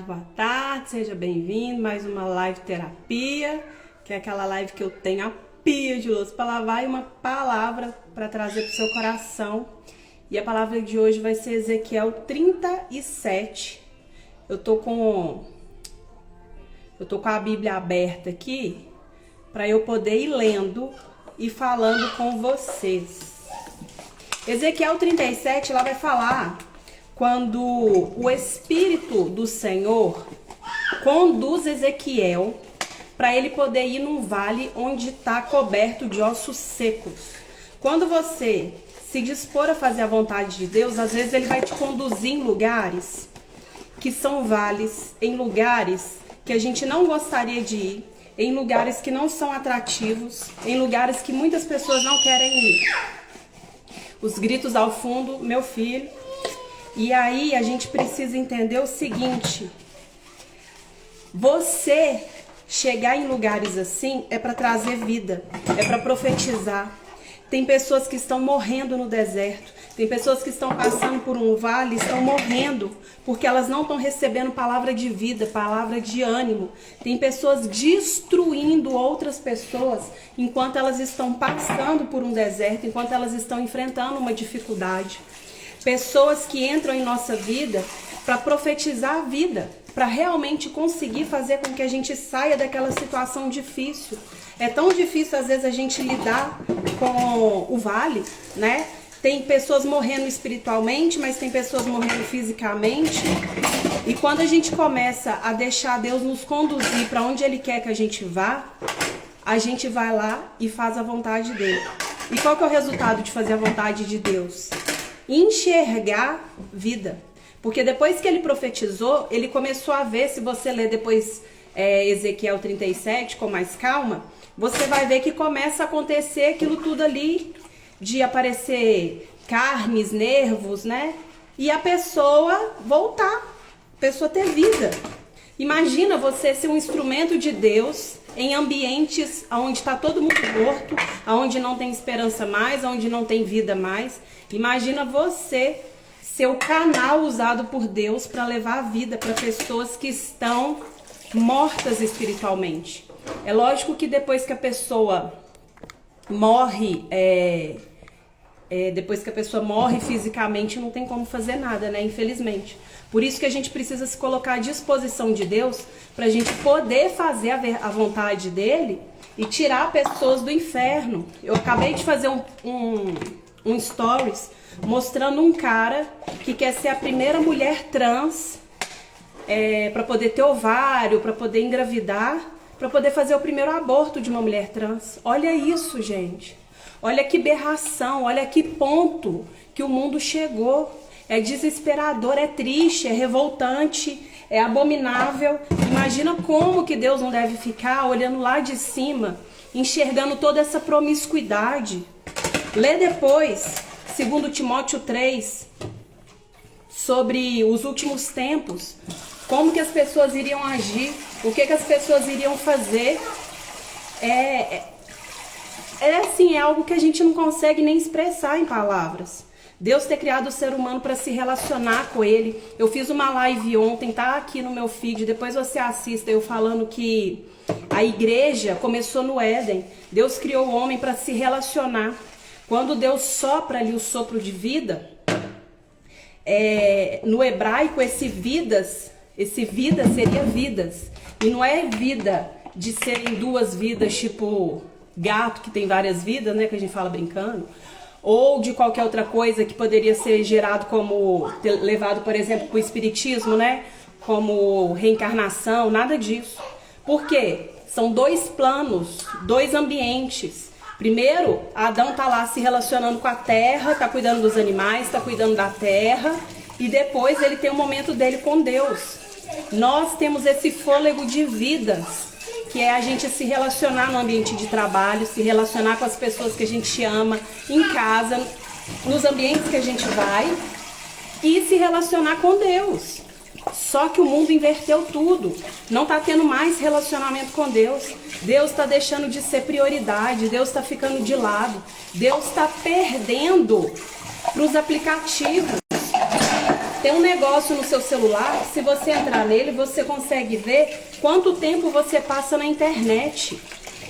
boa tarde, seja bem-vindo. Mais uma live terapia, que é aquela live que eu tenho a pia de louça para lavar e uma palavra para trazer para o seu coração. E a palavra de hoje vai ser Ezequiel 37. Eu tô com a Bíblia aberta aqui para eu poder ir lendo e falando com vocês. Ezequiel 37, ela vai falar quando o Espírito do Senhor conduz Ezequiel para ele poder ir num vale onde está coberto de ossos secos. Quando você se dispor a fazer a vontade de Deus, às vezes ele vai te conduzir em lugares que são vales, em lugares que a gente não gostaria de ir, em lugares que não são atrativos, em lugares que muitas pessoas não querem ir. Os gritos ao fundo, meu filho. E aí a gente precisa entender o seguinte: você chegar em lugares assim é para trazer vida, é para profetizar. Tem pessoas que estão morrendo no deserto, tem pessoas que estão passando por um vale, estão morrendo porque elas não estão recebendo palavra de vida, palavra de ânimo. Tem pessoas destruindo outras pessoas enquanto elas estão passando por um deserto, enquanto elas estão enfrentando uma dificuldade. Pessoas que entram em nossa vida para profetizar a vida, para realmente conseguir fazer com que a gente saia daquela situação difícil. É tão difícil às vezes a gente lidar com o vale, né? Tem pessoas morrendo espiritualmente, mas tem pessoas morrendo fisicamente. E quando a gente começa a deixar Deus nos conduzir para onde Ele quer que a gente vá, a gente vai lá e faz a vontade dele. E qual que é o resultado de fazer a vontade de Deus? Enxergar vida. Porque depois que ele profetizou, ele começou a ver, se você ler depois Ezequiel 37 com mais calma, você vai ver que começa a acontecer aquilo tudo ali, de aparecer carnes, nervos, né? E a pessoa voltar, a pessoa ter vida. Imagina você ser um instrumento de Deus em ambientes onde está todo mundo morto, onde não tem esperança mais, onde não tem vida mais. Imagina você ser o canal usado por Deus para levar a vida para pessoas que estão mortas espiritualmente. É lógico que depois que a pessoa morre, depois que a pessoa morre fisicamente, não tem como fazer nada, né? Infelizmente. Por isso que a gente precisa se colocar à disposição de Deus para a gente poder fazer a vontade dele e tirar pessoas do inferno. Eu acabei de fazer um stories mostrando um cara que quer ser a primeira mulher trans para poder ter ovário, para poder engravidar, para poder fazer o primeiro aborto de uma mulher trans. Olha isso, gente. Olha que berração, olha que ponto que o mundo chegou. É desesperador, é triste, é revoltante, é abominável. Imagina como que Deus não deve ficar olhando lá de cima, enxergando toda essa promiscuidade. Lê depois, 2 Timóteo 3, sobre os últimos tempos, como que as pessoas iriam agir, o que as pessoas iriam fazer. É algo que a gente não consegue nem expressar em palavras. Deus ter criado o ser humano para se relacionar com ele. Eu fiz uma live ontem, tá aqui no meu feed, depois você assista, eu falando que a igreja começou no Éden. Deus criou o homem para se relacionar. Quando Deus sopra ali o sopro de vida, no hebraico esse vida seria vidas. E não é vida de serem duas vidas, tipo gato que tem várias vidas, né, que a gente fala brincando, ou de qualquer outra coisa que poderia ser gerado como, levado, por exemplo, para o espiritismo, né, como reencarnação, nada disso. Por quê? São dois planos, dois ambientes. Primeiro, Adão tá lá se relacionando com a terra, tá cuidando dos animais, tá cuidando da terra, e depois ele tem um momento dele com Deus. Nós temos esse fôlego de vidas, que é a gente se relacionar no ambiente de trabalho, se relacionar com as pessoas que a gente ama, em casa, nos ambientes que a gente vai, e se relacionar com Deus. Só que o mundo inverteu tudo, não está tendo mais relacionamento com Deus. Deus está deixando de ser prioridade, Deus está ficando de lado, Deus está perdendo para os aplicativos. Tem um negócio no seu celular, se você entrar nele, você consegue ver quanto tempo você passa na internet.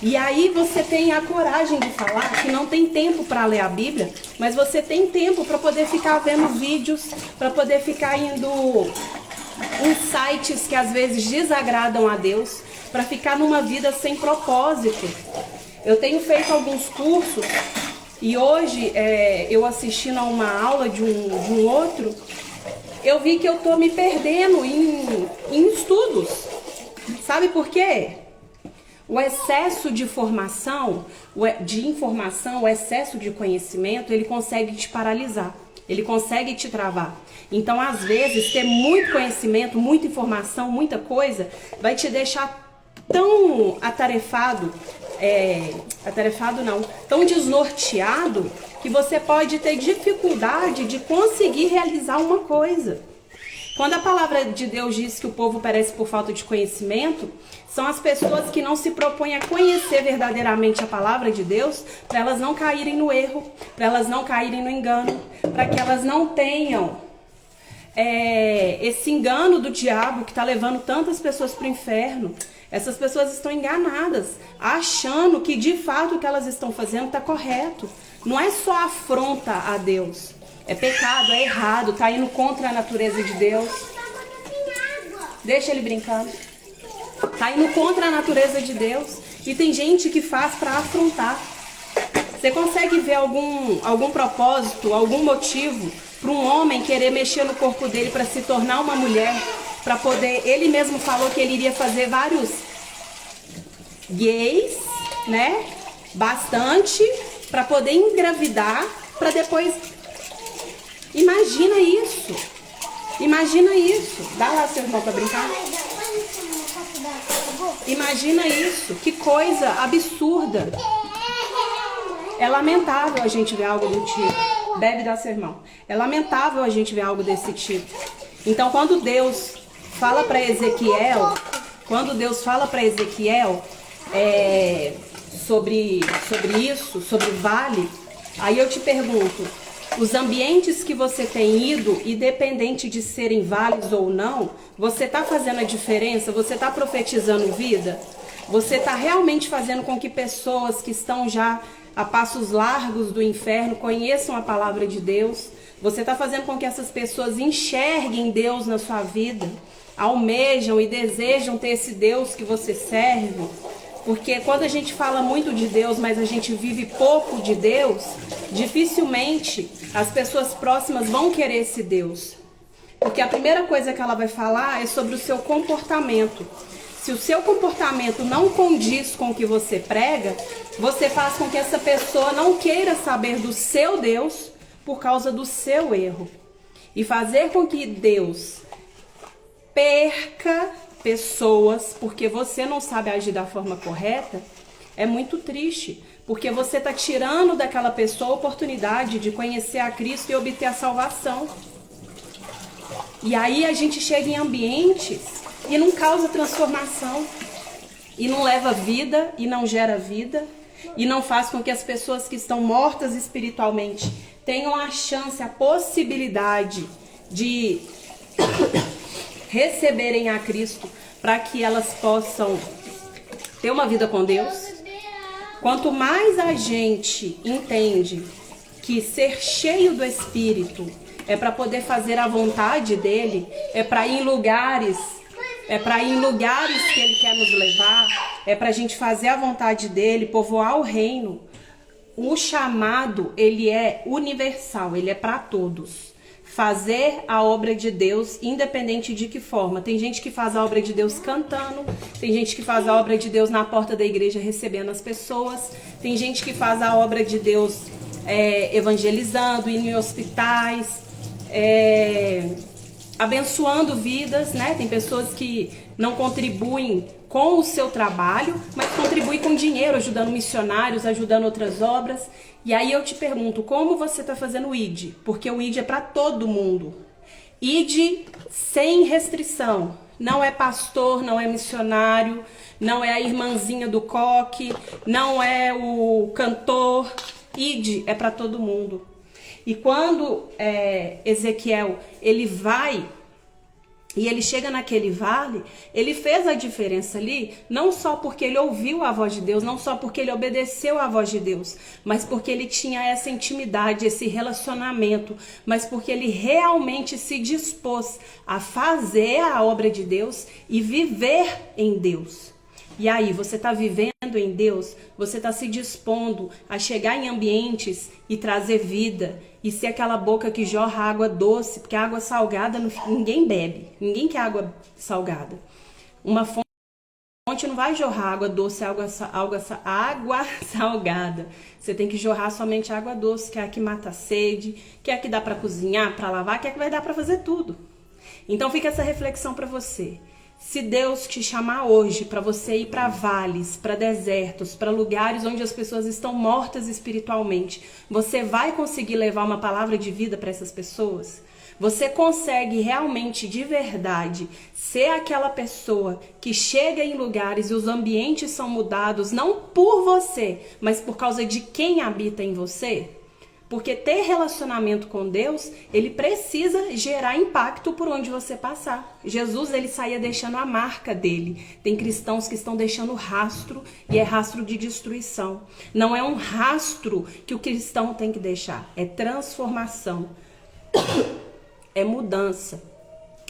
E aí você tem a coragem de falar que não tem tempo para ler a Bíblia, mas você tem tempo para poder ficar vendo vídeos, para poder ficar indo em sites que às vezes desagradam a Deus, para ficar numa vida sem propósito. Eu tenho feito alguns cursos e hoje eu assistindo a uma aula de um outro, eu vi que eu tô me perdendo em estudos. Sabe por quê? O excesso de informação, o excesso de conhecimento, ele consegue te paralisar, ele consegue te travar. Então, às vezes, ter muito conhecimento, muita informação, muita coisa, vai te deixar tão tão desnorteado, que você pode ter dificuldade de conseguir realizar uma coisa. Quando a palavra de Deus diz que o povo perece por falta de conhecimento, são as pessoas que não se propõem a conhecer verdadeiramente a palavra de Deus, para elas não caírem no erro, para elas não caírem no engano, para que elas não tenham esse engano do diabo que está levando tantas pessoas para o inferno. Essas pessoas estão enganadas, achando que de fato o que elas estão fazendo está correto. Não é só afronta a Deus. É pecado, é errado, tá indo contra a natureza de Deus. Deixa ele brincando. Tá indo contra a natureza de Deus. E tem gente que faz para afrontar. Você consegue ver algum propósito, algum motivo para um homem querer mexer no corpo dele para se tornar uma mulher? Para poder, ele mesmo falou que ele iria fazer vários gays, né? Bastante, para poder engravidar, para depois... Imagina isso. Imagina isso. Dá lá seu irmão para brincar. Imagina isso. Que coisa absurda. É lamentável a gente ver algo do tipo. Deve dar seu irmão. É lamentável a gente ver algo desse tipo. Então, quando Deus fala para Ezequiel, sobre isso, sobre o vale, aí eu te pergunto, os ambientes que você tem ido, independente de serem vales ou não, você está fazendo a diferença? Você está profetizando vida? Você está realmente fazendo com que pessoas que estão já a passos largos do inferno conheçam a palavra de Deus? Você está fazendo com que essas pessoas enxerguem Deus na sua vida? Almejam e desejam ter esse Deus que você serve? Porque quando a gente fala muito de Deus, mas a gente vive pouco de Deus, dificilmente as pessoas próximas vão querer esse Deus. Porque a primeira coisa que ela vai falar é sobre o seu comportamento. Se o seu comportamento não condiz com o que você prega, você faz com que essa pessoa não queira saber do seu Deus por causa do seu erro. E fazer com que Deus perca pessoas porque você não sabe agir da forma correta é muito triste, porque você está tirando daquela pessoa a oportunidade de conhecer a Cristo e obter a salvação. E aí a gente chega em ambientes e não causa transformação, e não leva vida, e não gera vida, e não faz com que as pessoas que estão mortas espiritualmente tenham a chance, a possibilidade de receberem a Cristo, para que elas possam ter uma vida com Deus. Quanto mais a gente entende que ser cheio do Espírito é para poder fazer a vontade dele, é para ir em lugares que ele quer nos levar, é para a gente fazer a vontade dele, povoar o reino. O chamado, ele é universal, ele é para todos. Fazer a obra de Deus, independente de que forma. Tem gente que faz a obra de Deus cantando, tem gente que faz a obra de Deus na porta da igreja recebendo as pessoas, tem gente que faz a obra de Deus evangelizando, indo em hospitais, abençoando vidas, né? Tem pessoas que não contribuem com o seu trabalho, mas contribuem com dinheiro, ajudando missionários, ajudando outras obras. E aí eu te pergunto, como você está fazendo o ID? Porque o ID é para todo mundo. ID sem restrição. Não é pastor, não é missionário, não é a irmãzinha do coque, não é o cantor. ID é para todo mundo. E quando Ezequiel, ele vai e ele chega naquele vale, ele fez a diferença ali, não só porque ele ouviu a voz de Deus, não só porque ele obedeceu à voz de Deus, mas porque ele tinha essa intimidade, esse relacionamento, mas porque ele realmente se dispôs a fazer a obra de Deus e viver em Deus. E aí, você está vivendo em Deus, você está se dispondo a chegar em ambientes e trazer vida, e ser aquela boca que jorra água doce, porque água salgada ninguém bebe, ninguém quer água salgada. Uma fonte não vai jorrar água doce, água salgada. Você tem que jorrar somente água doce, que é a que mata a sede, que é a que dá para cozinhar, para lavar, que é a que vai dar para fazer tudo. Então fica essa reflexão para você. Se Deus te chamar hoje para você ir para vales, para desertos, para lugares onde as pessoas estão mortas espiritualmente, você vai conseguir levar uma palavra de vida para essas pessoas? Você consegue realmente, de verdade, ser aquela pessoa que chega em lugares e os ambientes são mudados não por você, mas por causa de quem habita em você? Porque ter relacionamento com Deus, ele precisa gerar impacto por onde você passar. Jesus, ele saía deixando a marca dele. Tem cristãos que estão deixando rastro, e é rastro de destruição. Não é um rastro que o cristão tem que deixar, é transformação, é mudança.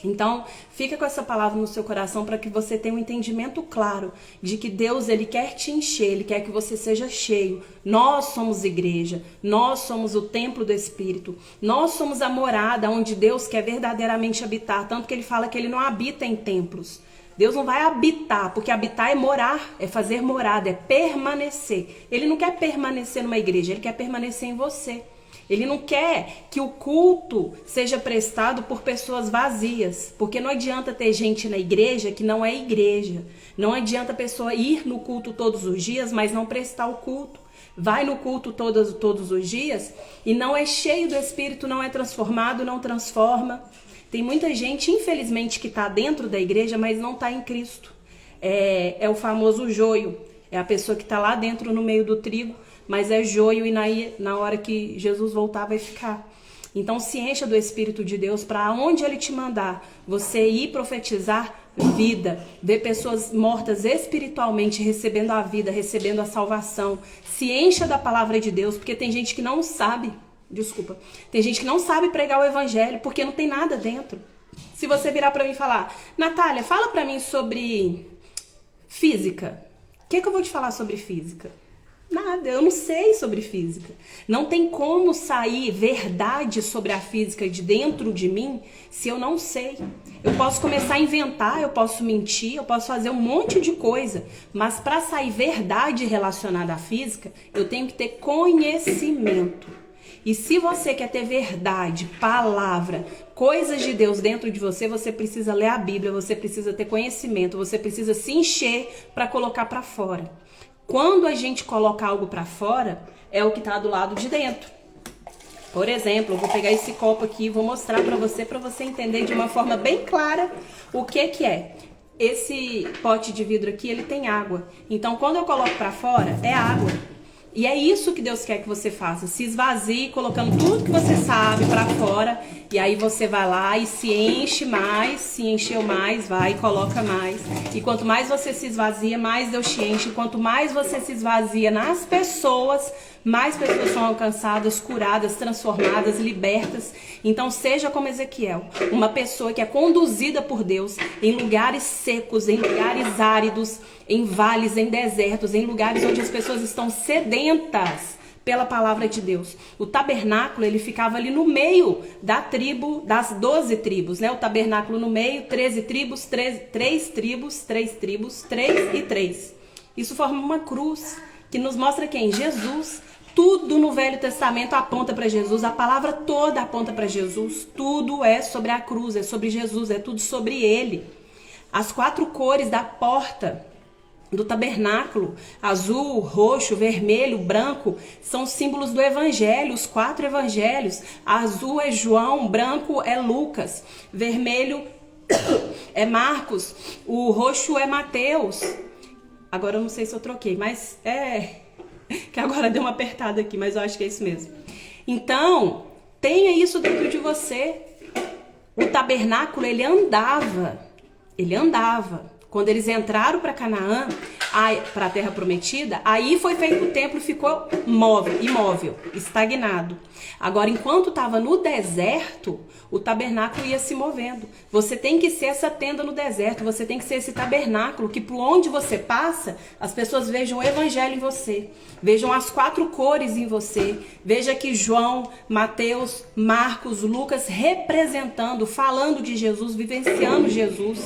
Então, fica com essa palavra no seu coração para que você tenha um entendimento claro de que Deus, ele quer te encher, ele quer que você seja cheio. Nós somos igreja, nós somos o templo do Espírito, nós somos a morada onde Deus quer verdadeiramente habitar, tanto que ele fala que ele não habita em templos. Deus não vai habitar, porque habitar é morar, é fazer morada, é permanecer. Ele não quer permanecer numa igreja, ele quer permanecer em você. Ele não quer que o culto seja prestado por pessoas vazias, porque não adianta ter gente na igreja que não é igreja. Não adianta a pessoa ir no culto todos os dias, mas não prestar o culto. Vai no culto todos os dias e não é cheio do Espírito, não é transformado, não transforma. Tem muita gente, infelizmente, que está dentro da igreja, mas não está em Cristo. É o famoso joio. É a pessoa que está lá dentro no meio do trigo, mas é joio, e na hora que Jesus voltar vai ficar. Então se encha do Espírito de Deus para onde Ele te mandar, você ir profetizar vida, ver pessoas mortas espiritualmente recebendo a vida, recebendo a salvação. Se encha da palavra de Deus, porque tem gente que não sabe, tem gente que não sabe pregar o evangelho porque não tem nada dentro. Se você virar para mim e falar: Natália, fala para mim sobre física. O que eu vou te falar sobre física? Nada, eu não sei sobre física. Não tem como sair verdade sobre a física de dentro de mim se eu não sei. Eu posso começar a inventar, eu posso mentir, eu posso fazer um monte de coisa, mas para sair verdade relacionada à física, eu tenho que ter conhecimento. E se você quer ter verdade, palavra, coisas de Deus dentro de você, você precisa ler a Bíblia, você precisa ter conhecimento, você precisa se encher para colocar para fora. Quando a gente coloca algo para fora, é o que está do lado de dentro. Por exemplo, eu vou pegar esse copo aqui e vou mostrar para você entender de uma forma bem clara o que é. Esse pote de vidro aqui, ele tem água. Então, quando eu coloco para fora, é água. E é isso que Deus quer que você faça. Se esvazie, colocando tudo que você sabe para fora. E aí você vai lá e se enche mais. Se encheu mais, vai e coloca mais. E quanto mais você se esvazia, mais Deus te enche. Quanto mais você se esvazia nas pessoas, mais pessoas são alcançadas, curadas, transformadas, libertas. Então seja como Ezequiel, uma pessoa que é conduzida por Deus em lugares secos, em lugares áridos, em vales, em desertos, em lugares onde as pessoas estão sedentas pela palavra de Deus. O tabernáculo, ele ficava ali no meio da tribo, das 12 tribos, né? O tabernáculo no meio, 13 tribos, 3 tribos, 3 e 3. Isso forma uma cruz que nos mostra quem? Jesus. Tudo no Velho Testamento aponta para Jesus, a palavra toda aponta para Jesus. Tudo é sobre a cruz, é sobre Jesus, é tudo sobre Ele. As 4 cores da porta do tabernáculo, azul, roxo, vermelho, branco, são símbolos do evangelho, os 4 evangelhos. Azul é João, branco é Lucas, vermelho é Marcos, o roxo é Mateus. Agora eu não sei se eu troquei, mas que agora deu uma apertada aqui, mas eu acho que é isso mesmo. Então, Tenha isso dentro de você. O tabernáculo, ele andava. Quando eles entraram para Canaã, para a terra prometida, aí foi feito o templo e ficou imóvel, estagnado. Agora, enquanto estava no deserto, o tabernáculo ia se movendo. Você tem que ser essa tenda no deserto, você tem que ser esse tabernáculo que por onde você passa, as pessoas vejam o evangelho em você, vejam as 4 cores em você, veja que João, Mateus, Marcos, Lucas representando, falando de Jesus, vivenciando Jesus.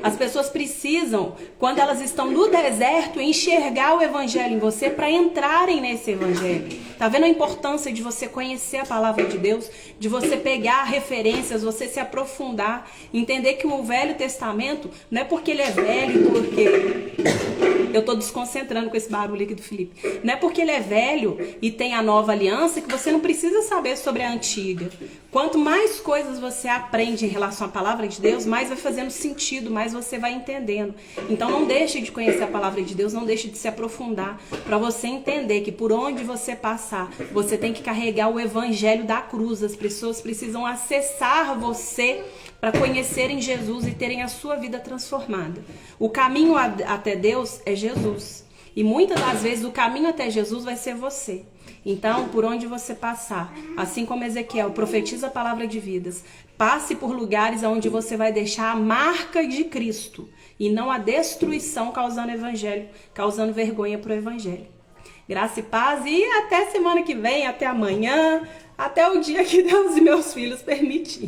As pessoas precisam, quando elas estão no deserto, enxergar o evangelho em você para entrarem nesse evangelho. Tá vendo a importância de você conhecer a palavra de Deus, de você pegar referências, você se aprofundar, entender que o Velho Testamento não é porque ele é velho, porque eu tô desconcentrando com esse barulho aqui do Felipe. Não é porque ele é velho e tem a nova aliança que você não precisa saber sobre a antiga. Quanto mais coisas você aprende em relação à palavra de Deus, mais vai fazendo sentido, mais você vai entendendo. Então não deixe de conhecer a palavra de Deus, não deixe de se aprofundar, para você entender que por onde você passar, você tem que carregar o evangelho da cruz. As pessoas precisam acessar você para conhecerem Jesus e terem a sua vida transformada. O caminho até Deus é Jesus. E muitas das vezes o caminho até Jesus vai ser você. Então, por onde você passar, assim como Ezequiel profetiza a palavra de vidas, passe por lugares onde você vai deixar a marca de Cristo e não a destruição causando evangelho, causando vergonha para o evangelho. Graça e paz e até semana que vem, até amanhã, até o dia que Deus e meus filhos permitirem.